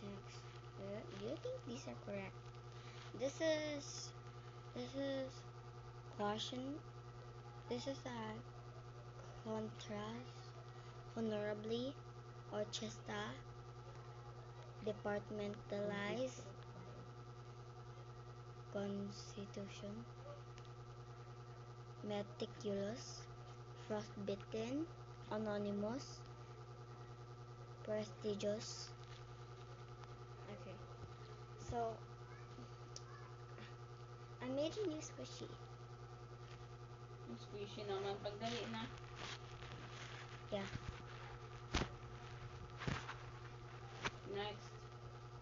Next, do you think these are correct? This is caution. This is a contrast. Honorably or chesta. Departmentalize. Constitution. Meticulous. Frostbitten. Anonymous. Prestigious. Okay. So, I made a new squishy. Yung squishy naman. Pagdali na. Yeah. Next.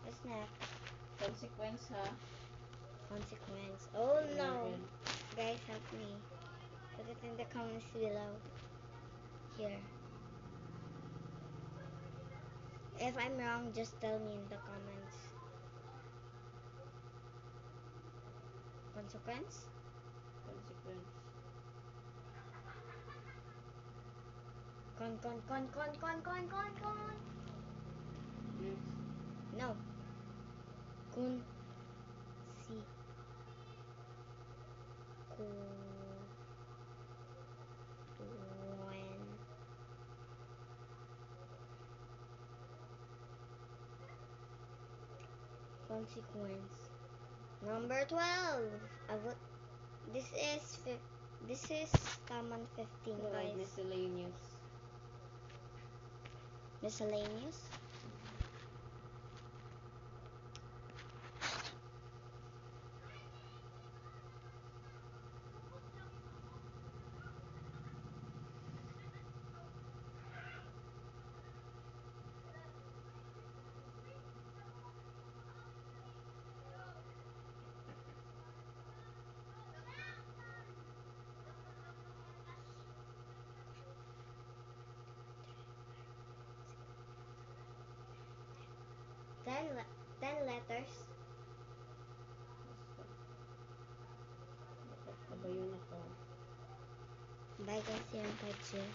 What's next? Consequence, ha? Consequence. Oh no. Natin. Guys, help me. Put it in the comments below. Here. If I'm wrong, just tell me in the comments. Consequence? Consequence. Con. Next. No. Kun. Si. Ku. Tuen. Consequence. Number 12. This is common 15, guys. Miscellaneous. Miscellaneous. Ten letters. Basta. Dapat pa ba yun ako? Bye guys, see you in part 2.